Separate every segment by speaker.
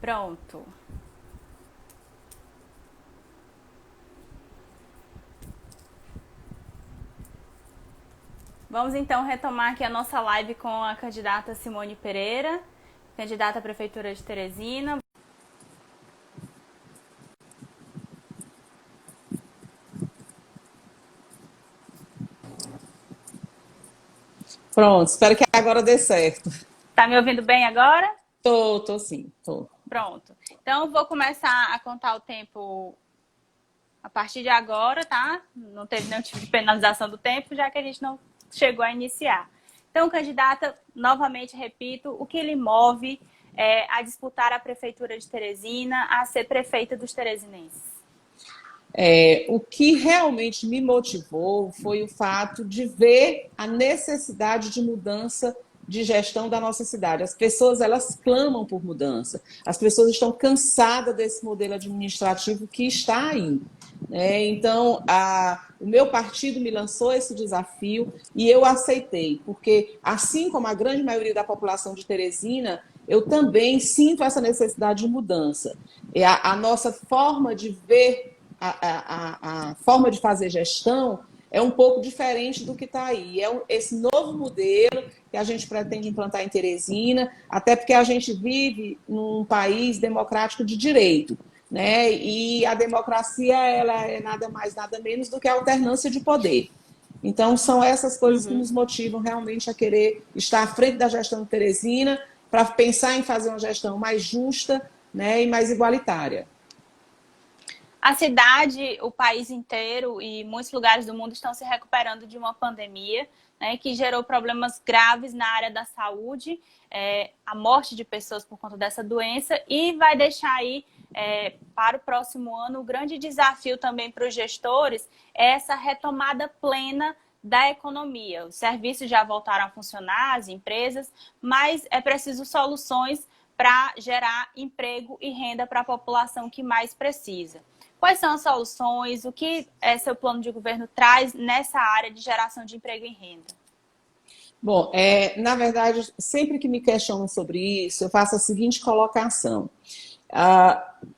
Speaker 1: Pronto. Vamos então retomar aqui a nossa live com a candidata Simone Pereira, candidata à Prefeitura de Teresina.
Speaker 2: Pronto, espero que agora dê certo.
Speaker 1: Tá me ouvindo bem agora?
Speaker 2: Tô sim, tô.
Speaker 1: Pronto. Então, vou começar a contar o tempo a partir de agora, tá? Não teve nenhum tipo de penalização do tempo, já que a gente não chegou a iniciar. Então, candidata, novamente repito, o que lhe move a disputar a Prefeitura de Teresina, a ser prefeita dos teresinenses?
Speaker 2: O que realmente me motivou foi o fato de ver a necessidade de mudança de gestão da nossa cidade. As pessoas, elas clamam por mudança. As pessoas estão cansadas desse modelo administrativo que está aí. Então, o meu partido me lançou esse desafio e eu aceitei, porque assim como a grande maioria da população de Teresina, eu também sinto essa necessidade de mudança. A nossa forma de ver a forma de fazer gestão é um pouco diferente do que está aí. Esse novo modelo que a gente pretende implantar em Teresina, até porque a gente vive num país democrático de direito, né? E a democracia, ela é nada mais, nada menos do que a alternância de poder. Então, são essas coisas que nos motivam realmente a querer estar à frente da gestão de Teresina, para pensar em fazer uma gestão mais justa, né, e mais igualitária.
Speaker 1: A cidade, o país inteiro e muitos lugares do mundo estão se recuperando de uma pandemia, né, que gerou problemas graves na área da saúde, a morte de pessoas por conta dessa doença, e vai deixar aí, para o próximo ano, o grande desafio também para os gestores é essa retomada plena da economia. Os serviços já voltaram a funcionar, as empresas, mas é preciso soluções para gerar emprego e renda para a população que mais precisa. Quais são as soluções? O que seu plano de governo traz nessa área de geração de emprego e renda?
Speaker 2: Bom, na verdade, sempre que me questionam sobre isso, eu faço a seguinte colocação.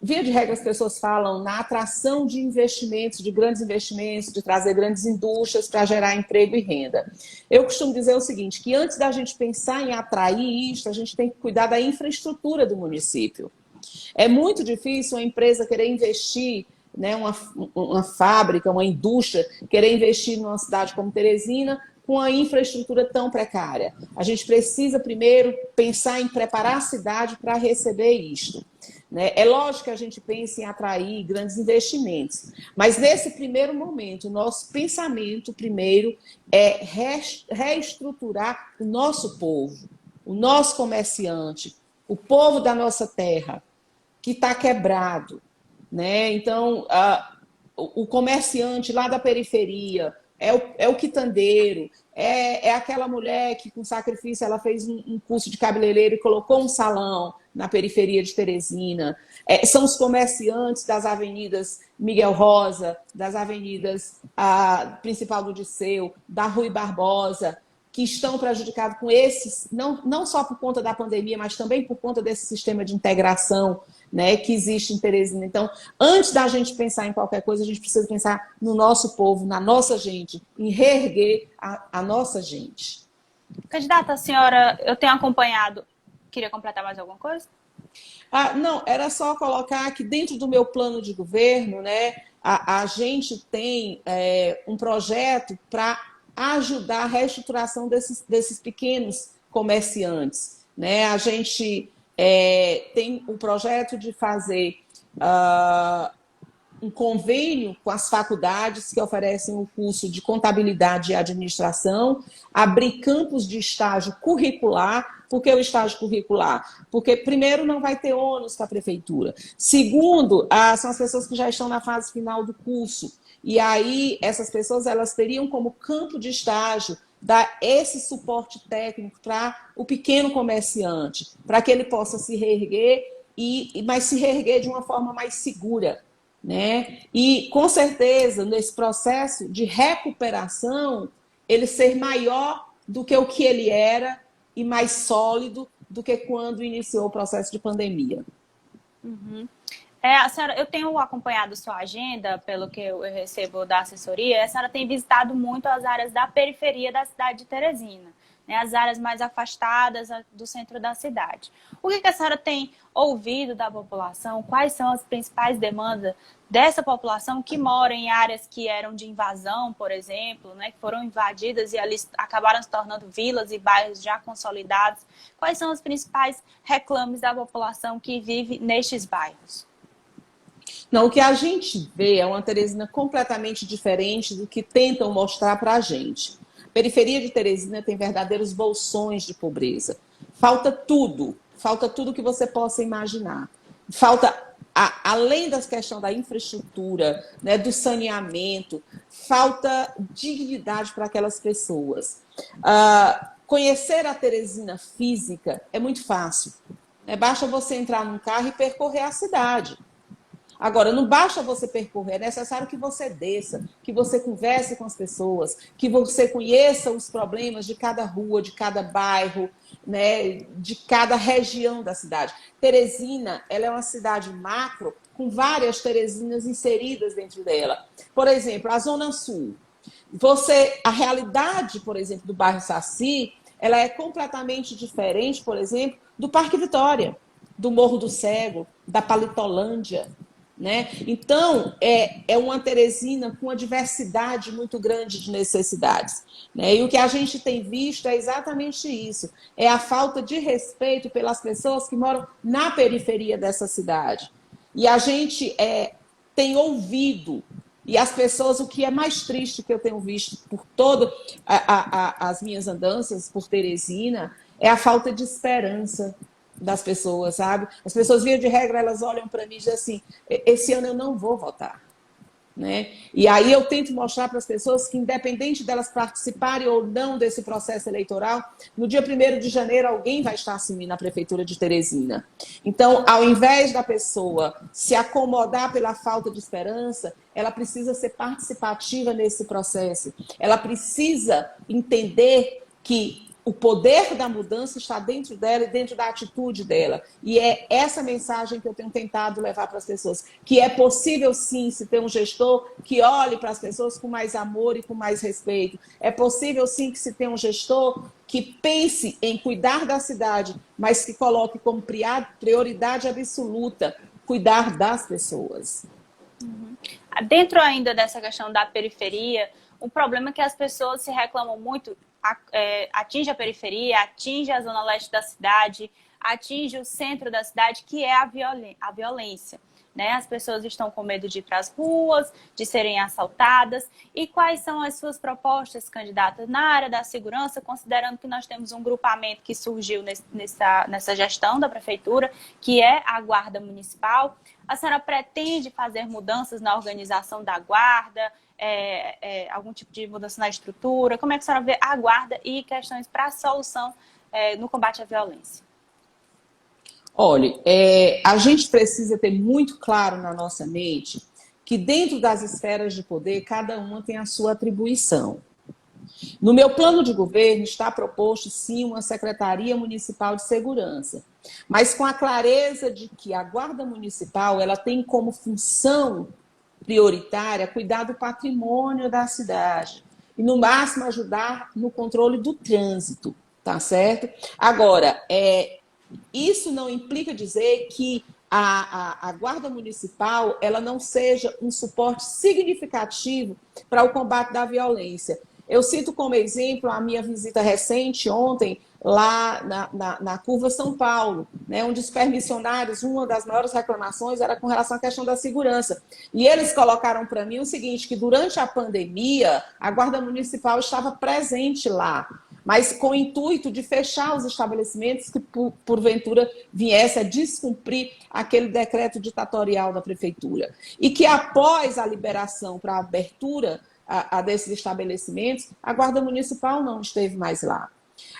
Speaker 2: Via de regra, as pessoas falam na atração de investimentos, de grandes investimentos, de trazer grandes indústrias para gerar emprego e renda. Eu costumo dizer o seguinte, que antes da gente pensar em atrair isso, a gente tem que cuidar da infraestrutura do município. É muito difícil uma empresa querer investir, né, uma fábrica, uma indústria, querer investir numa cidade como Teresina com a infraestrutura tão precária. A gente precisa primeiro pensar em preparar a cidade para receber isto. É lógico que a gente pensa em atrair grandes investimentos, mas nesse primeiro momento, o nosso pensamento primeiro é reestruturar o nosso povo, o nosso comerciante, o povo da nossa terra, que está quebrado, né? Então, o comerciante lá da periferia, é o quitandeiro, é aquela mulher que, com sacrifício, ela fez um curso de cabeleireiro e colocou um salão na periferia de Teresina. São os comerciantes das avenidas Miguel Rosa, das avenidas Principal do Disseu, da Rui Barbosa, que estão prejudicados com esses, não só por conta da pandemia, mas também por conta desse sistema de integração, né, que existe em Teresina. Então, antes da gente pensar em qualquer coisa, a gente precisa pensar no nosso povo, na nossa gente, em reerguer a nossa gente.
Speaker 1: Candidata, a senhora, eu tenho acompanhado. Queria completar mais alguma coisa?
Speaker 2: Não, era só colocar que dentro do meu plano de governo, né, a gente tem um projeto para ajudar a reestruturação desses pequenos comerciantes, né? A gente tem o projeto de fazer um convênio com as faculdades que oferecem o curso de contabilidade e administração, abrir campos de estágio curricular. Por que o estágio curricular? Porque, primeiro, não vai ter ônus para a prefeitura. Segundo, são as pessoas que já estão na fase final do curso. E aí, essas pessoas, elas teriam como campo de estágio dar esse suporte técnico para o pequeno comerciante, para que ele possa se reerguer, mas se reerguer de uma forma mais segura, né? E, com certeza, nesse processo de recuperação, ele ser maior do que o que ele era e mais sólido do que quando iniciou o processo de pandemia.
Speaker 1: Uhum. A senhora, eu tenho acompanhado sua agenda, pelo que eu recebo da assessoria, a senhora tem visitado muito as áreas da periferia da cidade de Teresina, né, as áreas mais afastadas do centro da cidade. O que a senhora tem ouvido da população? Quais são as principais demandas dessa população que mora em áreas que eram de invasão, por exemplo, né, que foram invadidas e ali acabaram se tornando vilas e bairros já consolidados? Quais são os principais reclames da população que vive nestes bairros?
Speaker 2: Não, o que a gente vê é uma Teresina completamente diferente do que tentam mostrar para a gente. A periferia de Teresina tem verdadeiros bolsões de pobreza. Falta tudo que você possa imaginar. Falta, além das questões da infraestrutura, né, do saneamento, falta dignidade para aquelas pessoas. Conhecer a Teresina física é muito fácil. Basta você entrar num carro e percorrer a cidade. Agora, não basta você percorrer, é necessário que você desça, que você converse com as pessoas, que você conheça os problemas de cada rua, de cada bairro, né, de cada região da cidade. Teresina, ela é uma cidade macro, com várias Teresinas inseridas dentro dela. Por exemplo, a Zona Sul. A realidade, por exemplo, do bairro Saci, ela é completamente diferente, por exemplo, do Parque Vitória, do Morro do Cego, da Palitolândia. Né? Então, é uma Teresina com uma diversidade muito grande de necessidades. Né? E o que a gente tem visto é exatamente isso, é a falta de respeito pelas pessoas que moram na periferia dessa cidade. E a gente tem ouvido, e as pessoas, o que é mais triste que eu tenho visto por todas as minhas andanças por Teresina, é a falta de esperança das pessoas, sabe? As pessoas, via de regra, elas olham para mim e dizem assim, esse ano eu não vou votar. Né? E aí eu tento mostrar para as pessoas que, independente delas participarem ou não desse processo eleitoral, no dia 1º de janeiro alguém vai estar assumindo a prefeitura de Teresina. Então, ao invés da pessoa se acomodar pela falta de esperança, ela precisa ser participativa nesse processo. Ela precisa entender que o poder da mudança está dentro dela e dentro da atitude dela. E é essa mensagem que eu tenho tentado levar para as pessoas. Que é possível, sim, se ter um gestor que olhe para as pessoas com mais amor e com mais respeito. É possível, sim, que se tenha um gestor que pense em cuidar da cidade, mas que coloque como prioridade absoluta cuidar das pessoas.
Speaker 1: Uhum. Dentro ainda dessa questão da periferia, o problema é que as pessoas se reclamam muito, atinge a periferia, atinge a zona leste da cidade, atinge o centro da cidade, que é a violência. Né? As pessoas estão com medo de ir para as ruas, de serem assaltadas. E quais são as suas propostas, candidatas, na área da segurança, considerando que nós temos um grupamento que surgiu nessa gestão da prefeitura, que é a Guarda Municipal? A senhora pretende fazer mudanças na organização da Guarda, algum tipo de mudança na estrutura? Como é que a senhora vê a Guarda e questões para a solução no combate à violência?
Speaker 2: Olha, a gente precisa ter muito claro na nossa mente que dentro das esferas de poder, cada uma tem a sua atribuição. No meu plano de governo está proposto, sim, uma Secretaria Municipal de Segurança, mas com a clareza de que a Guarda Municipal ela tem como função prioritária cuidar do patrimônio da cidade e, no máximo, ajudar no controle do trânsito, tá certo? Agora, isso não implica dizer que a Guarda Municipal ela não seja um suporte significativo para o combate da violência. Eu cito como exemplo a minha visita recente ontem lá na Curva São Paulo, né, onde os permissionários, uma das maiores reclamações era com relação à questão da segurança. E eles colocaram para mim o seguinte, que durante a pandemia a Guarda Municipal estava presente lá, mas com o intuito de fechar os estabelecimentos que, porventura, viesse a descumprir aquele decreto ditatorial da prefeitura. E que, após a liberação para a abertura desses estabelecimentos, a Guarda Municipal não esteve mais lá.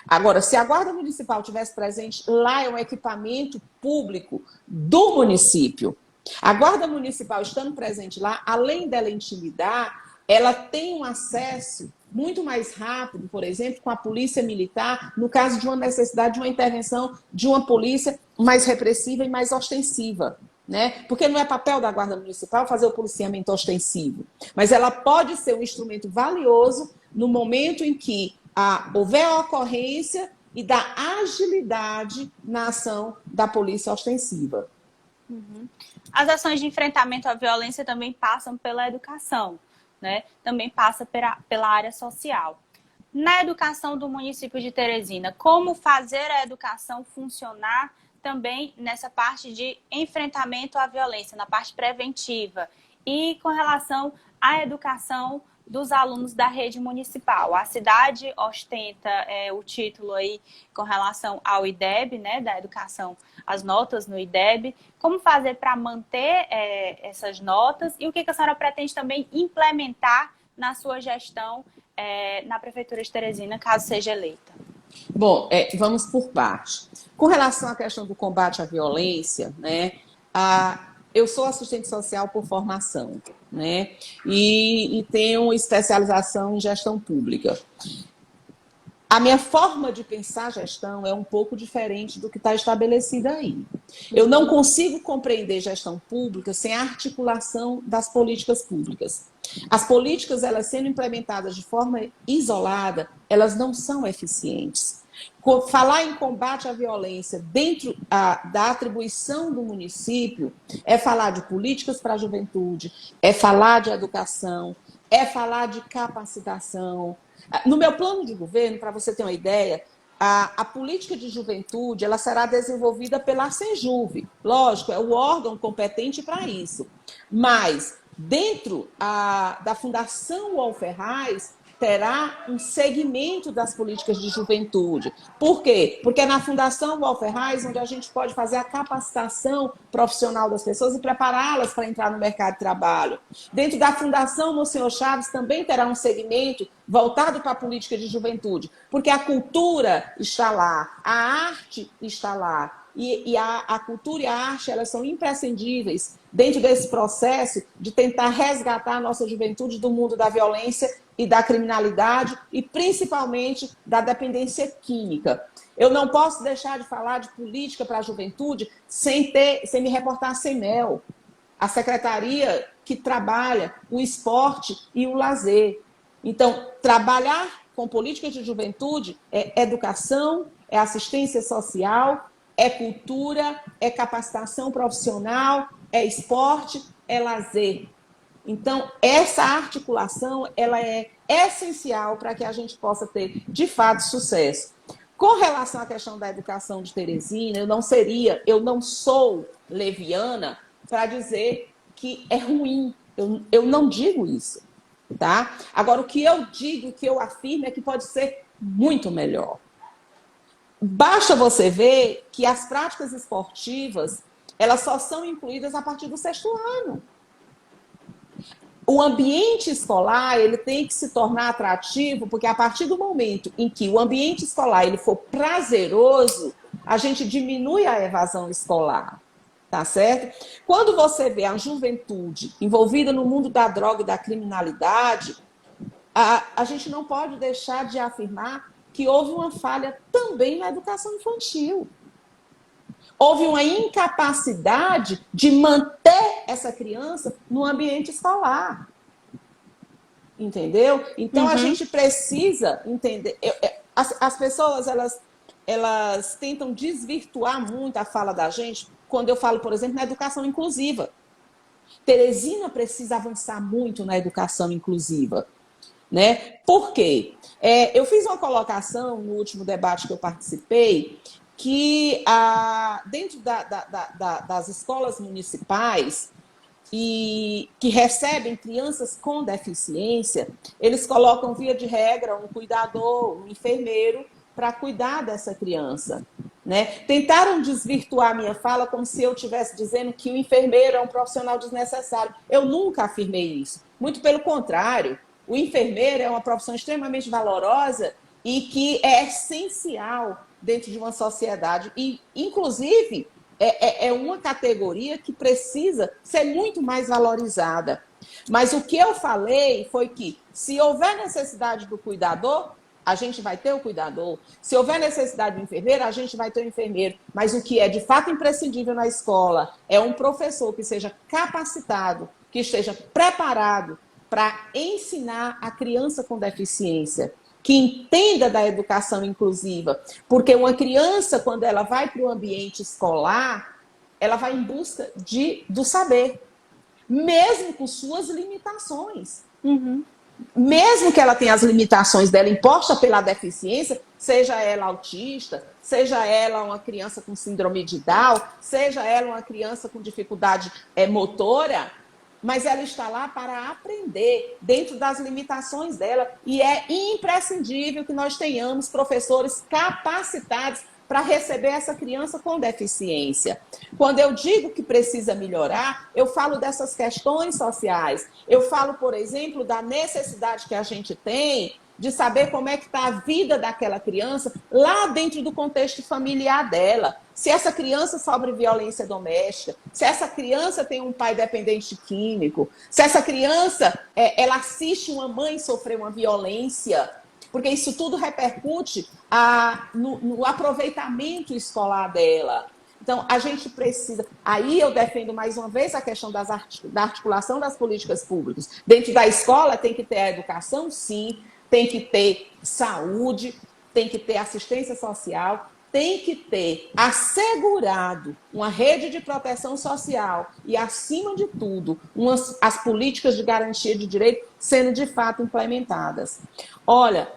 Speaker 2: Agora, se a Guarda Municipal tivesse presente, lá é um equipamento público do município. A Guarda Municipal, estando presente lá, além dela intimidar, ela tem um acesso muito mais rápido, por exemplo, com a polícia militar, no caso de uma necessidade de uma intervenção de uma polícia mais repressiva e mais ostensiva. né? Porque não é papel da Guarda Municipal fazer o policiamento ostensivo, mas ela pode ser um instrumento valioso no momento em que houver a ocorrência e da agilidade na ação da polícia ostensiva.
Speaker 1: As ações de enfrentamento à violência também passam pela educação, né? Também passa pela área social. Na educação do município de Teresina, como fazer a educação funcionar também nessa parte de enfrentamento à violência, na parte preventiva, e com relação à educação dos alunos da rede municipal? A cidade ostenta o título aí com relação ao IDEB, né, da educação, as notas no IDEB. Como fazer para manter essas notas e o que a senhora pretende também implementar na sua gestão na Prefeitura de Teresina, caso seja eleita?
Speaker 2: Bom, vamos por parte. Com relação à questão do combate à violência, né, eu sou assistente social por formação, né, e tenho especialização em gestão pública. A minha forma de pensar gestão é um pouco diferente do que está estabelecido aí. Eu não consigo compreender gestão pública sem a articulação das políticas públicas. As políticas, elas sendo implementadas de forma isolada, elas não são eficientes. Falar em combate à violência dentro da atribuição do município é falar de políticas para a juventude, é falar de educação, é falar de capacitação. No meu plano de governo, para você ter uma ideia, a política de juventude ela será desenvolvida pela Senjuve. Lógico, é o órgão competente para isso. Mas, dentro da Fundação UOL Ferraz, terá um segmento das políticas de juventude. Por quê? Porque é na Fundação UOL Ferraz onde a gente pode fazer a capacitação profissional das pessoas e prepará-las para entrar no mercado de trabalho. Dentro da Fundação Monsenhor Chaves também terá um segmento voltado para a política de juventude, porque a cultura está lá, a arte está lá. E a cultura e a arte, elas são imprescindíveis dentro desse processo de tentar resgatar a nossa juventude do mundo da violência e da criminalidade e principalmente da dependência química. Eu não posso deixar de falar de política para a juventude sem me reportar a CEMEL, a secretaria que trabalha o esporte e o lazer. Então, trabalhar com políticas de juventude é educação, é assistência social, é cultura, é capacitação profissional, é esporte, é lazer. Então, essa articulação ela é essencial para que a gente possa ter, de fato, sucesso. Com relação à questão da educação de Teresina, eu não sou leviana para dizer que é ruim. Eu não digo isso, tá? Agora, o que eu digo, o que eu afirmo é que pode ser muito melhor. Basta você ver que as práticas esportivas, elas só são incluídas a partir do 6º ano. O ambiente escolar, ele tem que se tornar atrativo, porque a partir do momento em que o ambiente escolar ele for prazeroso, a gente diminui a evasão escolar, tá certo? Quando você vê a juventude envolvida no mundo da droga e da criminalidade, a gente não pode deixar de afirmar que houve uma falha também na educação infantil. Houve uma incapacidade de manter essa criança no ambiente escolar. Entendeu? Então, a gente precisa entender. As pessoas, elas tentam desvirtuar muito a fala da gente quando eu falo, por exemplo, na educação inclusiva. Teresina precisa avançar muito na educação inclusiva. Né? Por quê? Eu fiz uma colocação no último debate que eu participei que dentro das escolas municipais e que recebem crianças com deficiência, eles colocam, via de regra, um cuidador, um enfermeiro, para cuidar dessa criança. Né? Tentaram desvirtuar a minha fala como se eu estivesse dizendo que o enfermeiro é um profissional desnecessário. Eu nunca afirmei isso. Muito pelo contrário. O enfermeiro é uma profissão extremamente valorosa e que é essencial dentro de uma sociedade. E, inclusive, é uma categoria que precisa ser muito mais valorizada. Mas o que eu falei foi que, se houver necessidade do cuidador, a gente vai ter o cuidador. Se houver necessidade de enfermeiro, a gente vai ter o enfermeiro. Mas o que é de fato imprescindível na escola é um professor que seja capacitado, que esteja preparado para ensinar a criança com deficiência, que entenda da educação inclusiva. Porque uma criança, quando ela vai para o ambiente escolar, ela vai em busca do saber, mesmo com suas limitações.
Speaker 1: Uhum.
Speaker 2: Mesmo que ela tenha as limitações dela impostas pela deficiência, seja ela autista, seja ela uma criança com síndrome de Down, seja ela uma criança com dificuldade motora, mas ela está lá para aprender dentro das limitações dela, e é imprescindível que nós tenhamos professores capacitados para receber essa criança com deficiência. Quando eu digo que precisa melhorar, eu falo dessas questões sociais. Eu falo, por exemplo, da necessidade que a gente tem de saber como é que está a vida daquela criança lá dentro do contexto familiar dela. Se essa criança sofre violência doméstica, se essa criança tem um pai dependente químico, se essa criança ela assiste uma mãe sofrer uma violência, porque isso tudo repercute no aproveitamento escolar dela. Então, a gente precisa... Aí eu defendo mais uma vez a questão da articulação das políticas públicas. Dentro da escola tem que ter a educação, sim, tem que ter saúde, tem que ter assistência social, tem que ter assegurado uma rede de proteção social e, acima de tudo, as políticas de garantia de direito sendo de fato implementadas. Olha,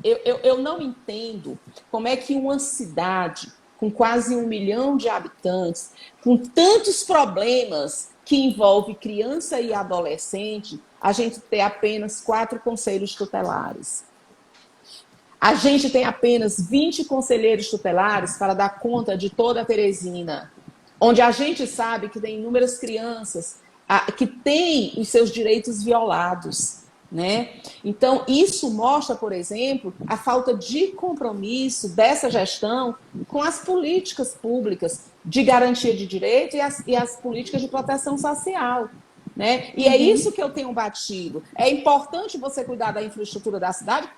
Speaker 2: eu não entendo como é que uma cidade com quase 1 milhão de habitantes, com tantos problemas que envolve criança e adolescente, a gente tem apenas 4 conselhos tutelares. A gente tem apenas 20 conselheiros tutelares para dar conta de toda a Teresina, onde a gente sabe que tem inúmeras crianças que têm os seus direitos violados, né? Então, isso mostra, por exemplo, a falta de compromisso dessa gestão com as políticas públicas de garantia de direito e as políticas de proteção social. Né? E é isso que eu tenho batido. É importante você cuidar da infraestrutura da cidade?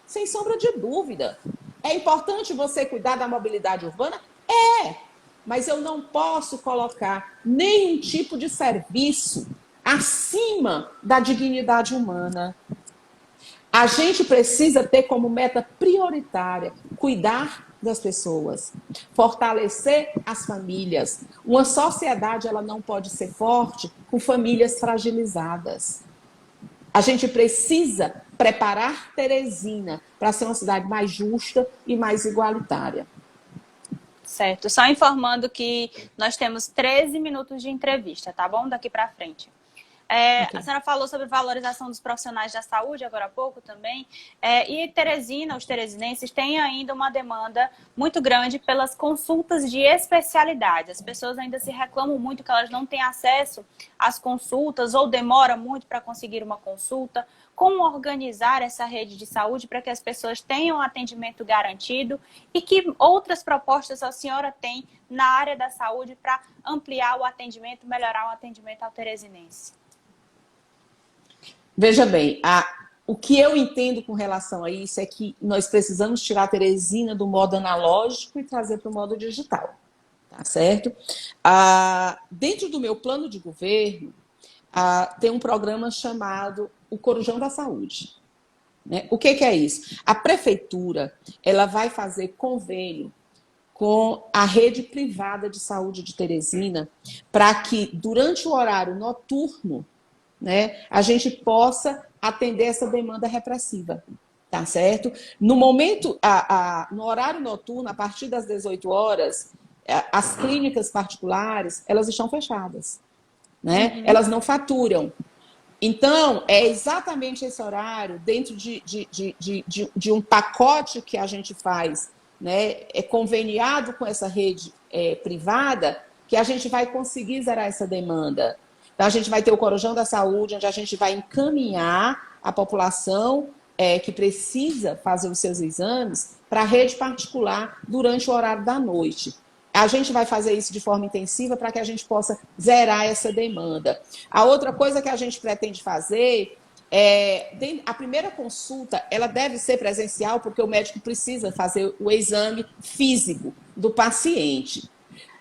Speaker 2: Sem sombra de dúvida. É importante você cuidar da mobilidade urbana? Mas eu não posso colocar nenhum tipo de serviço acima da dignidade humana. A gente precisa ter como meta prioritária cuidar das pessoas, fortalecer as famílias. Uma sociedade ela não pode ser forte com famílias fragilizadas. A gente precisa preparar Teresina para ser uma cidade mais justa e mais igualitária.
Speaker 1: Certo. Só informando que nós temos 13 minutos de entrevista, tá bom? Daqui para frente. Okay. A senhora falou sobre valorização dos profissionais da saúde agora há pouco também. E Teresina, os teresinenses, têm ainda uma demanda muito grande pelas consultas de especialidade. As pessoas ainda se reclamam muito que elas não têm acesso às consultas ou demora muito para conseguir uma consulta. Como organizar essa rede de saúde para que as pessoas tenham atendimento garantido e que outras propostas a senhora tem na área da saúde para ampliar o atendimento, melhorar o atendimento ao teresinense?
Speaker 2: Veja bem, o que eu entendo com relação a isso é que nós precisamos tirar a Teresina do modo analógico e trazer para o modo digital, tá certo? Dentro do meu plano de governo, tem um programa chamado o Corujão da Saúde. Né? O que é isso? A prefeitura ela vai fazer convênio com a rede privada de saúde de Teresina para que, durante o horário noturno, né, a gente possa atender essa demanda repressiva, tá certo? No momento, no horário noturno, a partir das 18 horas, as clínicas particulares, elas estão fechadas, né? Elas não faturam. Então, é exatamente esse horário, dentro de um pacote que a gente faz, né, conveniado com essa rede privada, que a gente vai conseguir zerar essa demanda. Então, a gente vai ter o Corujão da Saúde, onde a gente vai encaminhar a população que precisa fazer os seus exames para a rede particular durante o horário da noite. A gente vai fazer isso de forma intensiva para que a gente possa zerar essa demanda. A outra coisa que a gente pretende fazer A primeira consulta, ela deve ser presencial, porque o médico precisa fazer o exame físico do paciente.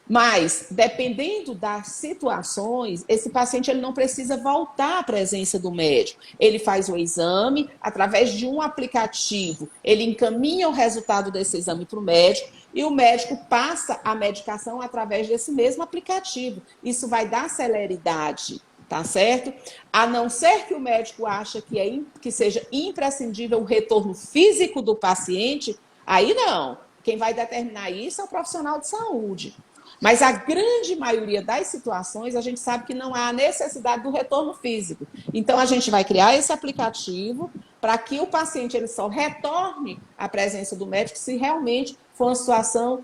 Speaker 2: Mas, dependendo das situações, esse paciente ele não precisa voltar à presença do médico. Ele faz o exame, através de um aplicativo, ele encaminha o resultado desse exame para o médico e o médico passa a medicação através desse mesmo aplicativo. Isso vai dar celeridade, tá certo? A não ser que o médico ache que seja imprescindível o retorno físico do paciente, aí não. Quem vai determinar isso é o profissional de saúde. Mas a grande maioria das situações, a gente sabe que não há necessidade do retorno físico. Então, a gente vai criar esse aplicativo para que o paciente ele só retorne à presença do médico se realmente for uma situação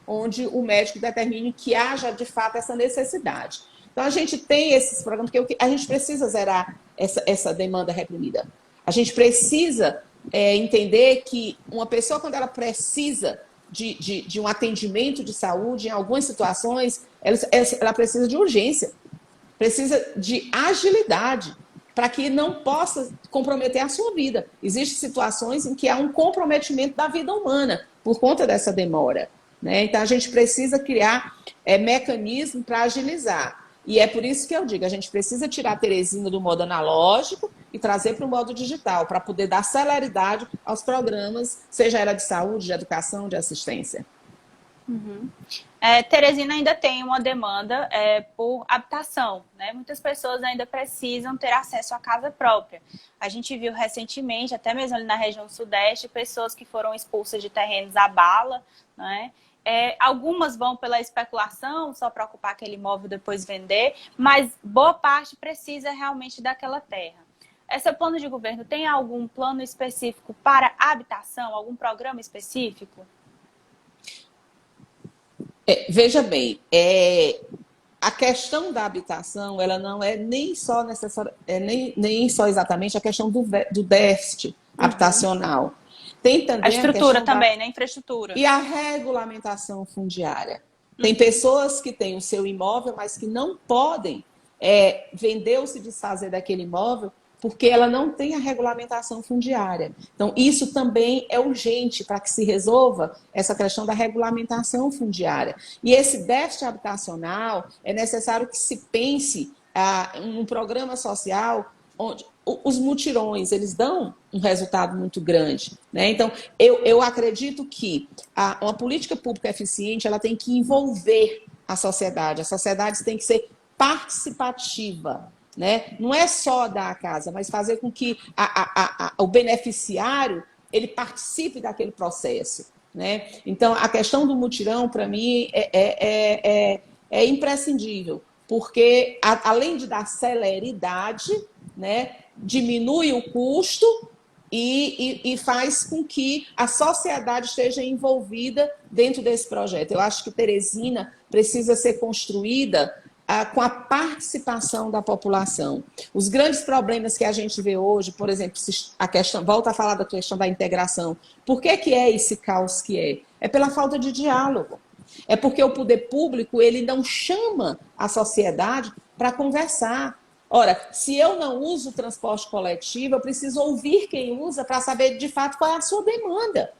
Speaker 2: onde o médico determine que haja, de fato, essa necessidade. Então, a gente tem esses programas, porque a gente precisa zerar essa demanda reprimida. A gente precisa entender que uma pessoa, quando ela precisa de um atendimento de saúde, em algumas situações, ela precisa de urgência, precisa de agilidade, para que não possa comprometer a sua vida. Existem situações em que há um comprometimento da vida humana por conta dessa demora, né? Então, a gente precisa criar mecanismos para agilizar. E é por isso que eu digo, a gente precisa tirar a Teresina do modo analógico e trazer para o modo digital, para poder dar celeridade aos programas, seja ela de saúde, de educação, de assistência.
Speaker 1: Uhum. Teresina ainda tem uma demanda por habitação, né? Muitas pessoas ainda precisam ter acesso à casa própria. A gente viu recentemente, até mesmo ali na região sudeste, pessoas que foram expulsas de terrenos à bala, né? Algumas vão pela especulação, só para ocupar aquele imóvel e depois vender, mas boa parte precisa realmente daquela terra. Esse plano de governo tem algum plano específico para habitação, algum programa específico?
Speaker 2: Veja bem, a questão da habitação, ela não é nem só necessária, nem só exatamente a questão do déficit habitacional. Tem também
Speaker 1: a estrutura também, né? Infraestrutura.
Speaker 2: E a regulamentação fundiária. Tem pessoas que têm o seu imóvel, mas que não podem vender ou se desfazer daquele imóvel porque ela não tem a regulamentação fundiária. Então, isso também é urgente para que se resolva essa questão da regulamentação fundiária. E esse déficit habitacional, é necessário que se pense um programa social onde os mutirões, eles dão um resultado muito grande, né? Então, eu acredito que uma política pública eficiente, ela tem que envolver a sociedade tem que ser participativa, né? Não é só dar a casa, mas fazer com que o beneficiário ele participe daquele processo, né? Então, a questão do mutirão, para mim, é imprescindível, porque, além de dar celeridade, né, diminui o custo e faz com que a sociedade esteja envolvida dentro desse projeto. Eu acho que Teresina precisa ser construída com a participação da população. Os grandes problemas que a gente vê hoje, por exemplo, volta a falar da questão da integração. Por que é esse caos que é? É pela falta de diálogo. É porque o poder público ele não chama a sociedade para conversar. Ora, se eu não uso o transporte coletivo, eu preciso ouvir quem usa para saber de fato qual é a sua demanda.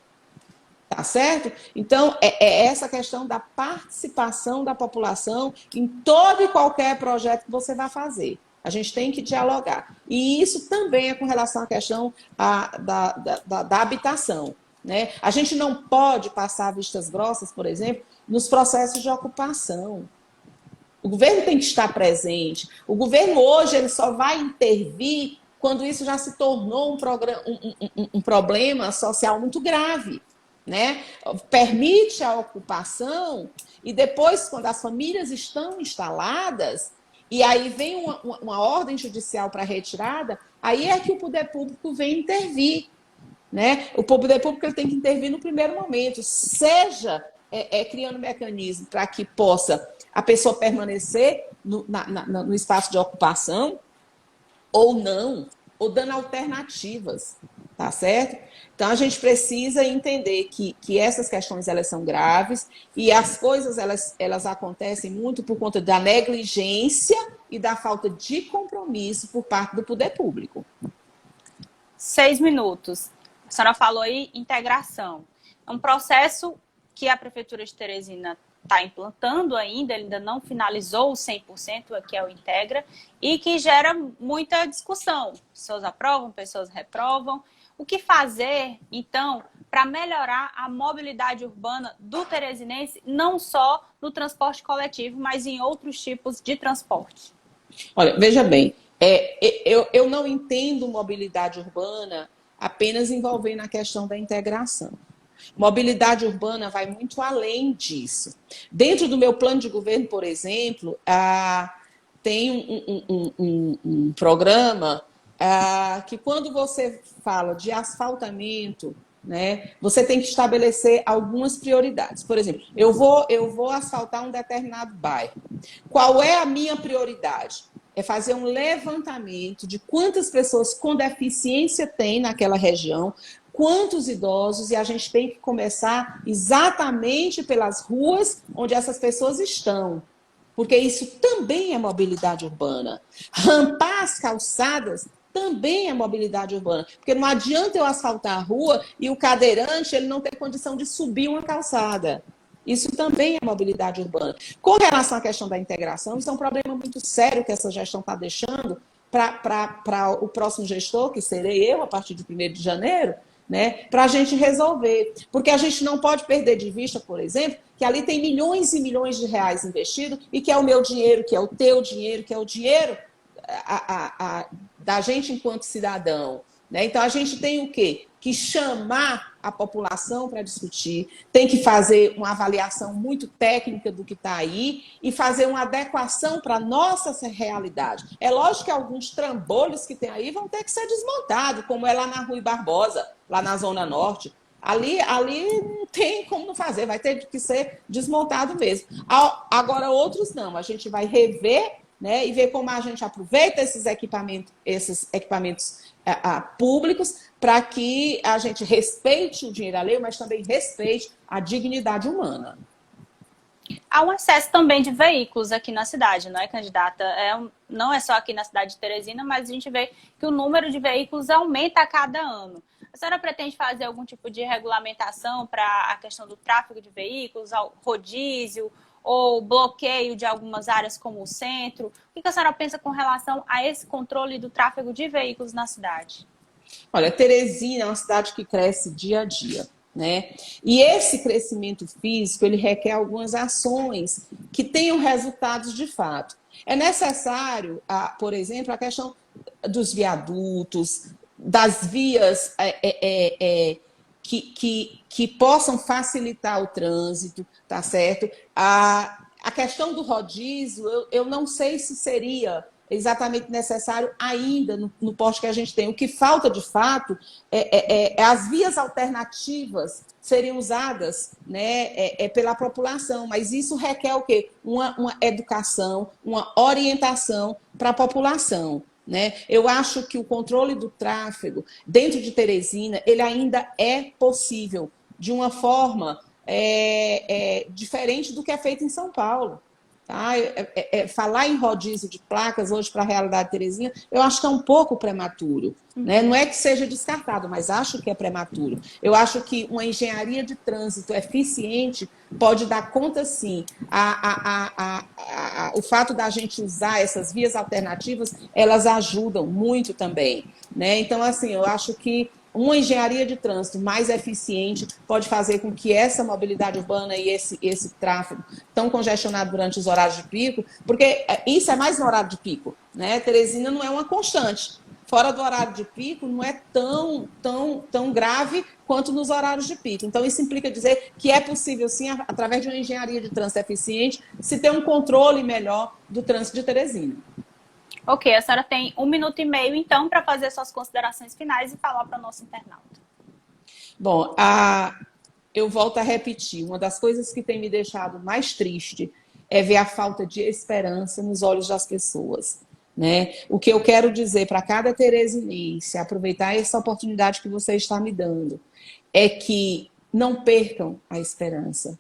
Speaker 2: Tá certo? Então, é essa questão da participação da população em todo e qualquer projeto que você vai fazer. A gente tem que dialogar. E isso também é com relação à questão da habitação, né? A gente não pode passar vistas grossas, por exemplo, nos processos de ocupação. O governo tem que estar presente. O governo hoje ele só vai intervir quando isso já se tornou um problema social muito grave, né? Permite a ocupação e depois, quando as famílias estão instaladas, e aí vem uma ordem judicial para retirada, aí é que o poder público vem intervir, né? O poder público ele tem que intervir no primeiro momento, seja criando mecanismo para que possa a pessoa permanecer no espaço de ocupação ou não, ou dando alternativas, tá certo? Então, a gente precisa entender que essas questões elas são graves e as coisas elas acontecem muito por conta da negligência e da falta de compromisso por parte do poder público.
Speaker 1: 6 minutos. A senhora falou aí integração. É um processo que a Prefeitura de Teresina está implantando ainda, ele ainda não finalizou o 100%, que é o Integra, e que gera muita discussão. Pessoas aprovam, pessoas reprovam. O que fazer, então, para melhorar a mobilidade urbana do teresinense, não só no transporte coletivo, mas em outros tipos de transporte?
Speaker 2: Olha, veja bem, eu não entendo mobilidade urbana apenas envolvendo a questão da integração. Mobilidade urbana vai muito além disso. Dentro do meu plano de governo, por exemplo, tem um programa que quando você fala de asfaltamento, né, você tem que estabelecer algumas prioridades. Por exemplo, eu vou asfaltar um determinado bairro. Qual é a minha prioridade? É fazer um levantamento de quantas pessoas com deficiência tem naquela região, quantos idosos, e a gente tem que começar exatamente pelas ruas onde essas pessoas estão, porque isso também é mobilidade urbana. Rampar as calçadas também é mobilidade urbana, porque não adianta eu asfaltar a rua e o cadeirante ele não ter condição de subir uma calçada. Isso também é mobilidade urbana. Com relação à questão da integração, isso é um problema muito sério que essa gestão está deixando para o próximo gestor, que serei eu, a partir de 1º de janeiro, né, para a gente resolver. Porque a gente não pode perder de vista, por exemplo, que ali tem milhões e milhões de reais investidos e que é o meu dinheiro, que é o teu dinheiro, que é o dinheiro da gente enquanto cidadão. Né? Então, a gente tem o quê? Que chamar a população para discutir, tem que fazer uma avaliação muito técnica do que está aí e fazer uma adequação para a nossa realidade. É lógico que alguns trambolhos que tem aí vão ter que ser desmontados, como é lá na Rui Barbosa, lá na Zona Norte. Ali não tem como não fazer, vai ter que ser desmontado mesmo. Agora, outros não, a gente vai rever, né, e ver como a gente aproveita esses equipamentos públicos para que a gente respeite o dinheiro alheio, mas também respeite a dignidade humana.
Speaker 1: Há um excesso também de veículos aqui na cidade, não é, candidata? Não é só aqui na cidade de Teresina, mas a gente vê que o número de veículos aumenta a cada ano. A senhora pretende fazer algum tipo de regulamentação para a questão do tráfego de veículos, rodízio ou bloqueio de algumas áreas como o centro? O que a senhora pensa com relação a esse controle do tráfego de veículos na cidade?
Speaker 2: Olha, Teresina é uma cidade que cresce dia a dia, né? E esse crescimento físico, ele requer algumas ações que tenham resultados de fato. É necessário, por exemplo, a questão dos viadutos, das vias que possam facilitar o trânsito, tá certo? A questão do rodízio, eu não sei se seria exatamente necessário ainda no porte que a gente tem. O que falta, de fato, as vias alternativas serem usadas, né, pela população, mas isso requer o quê? Uma educação, uma orientação para a população. Né? Eu acho que o controle do tráfego dentro de Teresina, ele ainda é possível de uma forma diferente do que é feito em São Paulo. Tá? Falar em rodízio de placas hoje para a realidade de Teresina, eu acho que é um pouco prematuro. Né? Não é que seja descartado, mas acho que é prematuro. Eu acho que uma engenharia de trânsito eficiente pode dar conta, sim. O fato da gente usar essas vias alternativas, elas ajudam muito também. Né? Então, assim, eu acho que uma engenharia de trânsito mais eficiente pode fazer com que essa mobilidade urbana e esse tráfego tão congestionado durante os horários de pico, porque isso é mais no horário de pico, né? Teresina não é uma constante. Fora do horário de pico não é tão grave quanto nos horários de pico. Então, isso implica dizer que é possível, sim, através de uma engenharia de trânsito eficiente, se ter um controle melhor do trânsito de Teresina.
Speaker 1: Ok, a senhora tem 1 minuto e meio, então, para fazer suas considerações finais e falar para o nosso internauta.
Speaker 2: Bom, eu volto a repetir, uma das coisas que tem me deixado mais triste é ver a falta de esperança nos olhos das pessoas. Né? O que eu quero dizer para cada teresinense, aproveitar essa oportunidade que você está me dando, é que não percam a esperança.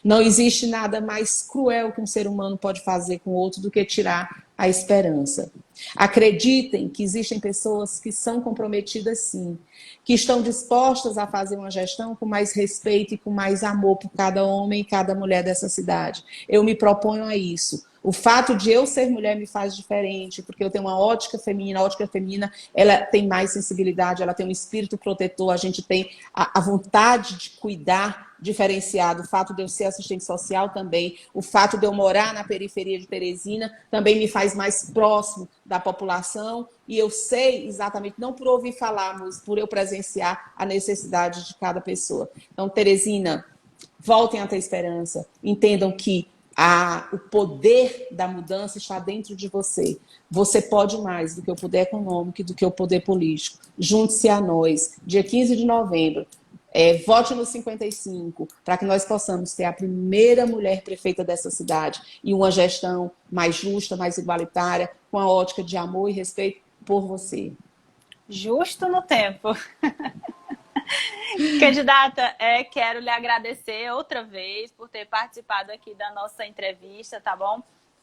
Speaker 2: Não existe nada mais cruel que um ser humano pode fazer com o outro do que tirar a esperança. Acreditem que existem pessoas que são comprometidas sim, que estão dispostas a fazer uma gestão com mais respeito e com mais amor por cada homem e cada mulher dessa cidade. Eu me proponho a isso. O fato de eu ser mulher me faz diferente, porque eu tenho uma ótica feminina. A ótica feminina, ela tem mais sensibilidade, ela tem um espírito protetor, a gente tem a vontade de cuidar diferenciado. O fato de eu ser assistente social também, o fato de eu morar na periferia de Teresina também me faz mais próximo da população, e eu sei exatamente, não por ouvir falar, mas por eu presenciar a necessidade de cada pessoa. Então, Teresina, voltem a ter esperança, entendam que o poder da mudança está dentro de você. Você pode mais do que o poder econômico e do que o poder político. Junte-se a nós, dia 15 de novembro. Vote no 55, para que nós possamos ter a primeira mulher prefeita dessa cidade e uma gestão mais justa, mais igualitária, com a ótica de amor e respeito por você.
Speaker 1: Justo no tempo. Candidata, quero lhe agradecer outra vez por ter participado aqui da nossa entrevista, tá bom?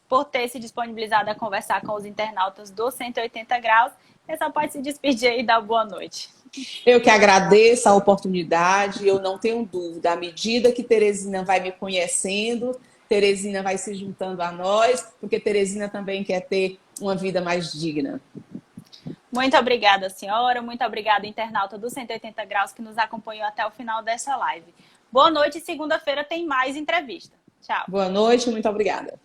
Speaker 1: Por ter se disponibilizado a conversar com os internautas do 180 graus. Você só pode se despedir aí e dar boa noite.
Speaker 2: Eu que agradeço a oportunidade, eu não tenho dúvida, à medida que Teresina vai me conhecendo, Teresina vai se juntando a nós, porque Teresina também quer ter uma vida mais digna.
Speaker 1: Muito obrigada, senhora. Muito obrigada, internauta do 180 graus, que nos acompanhou até o final dessa live. Boa noite e segunda-feira tem mais entrevista. Tchau.
Speaker 2: Boa noite, muito obrigada.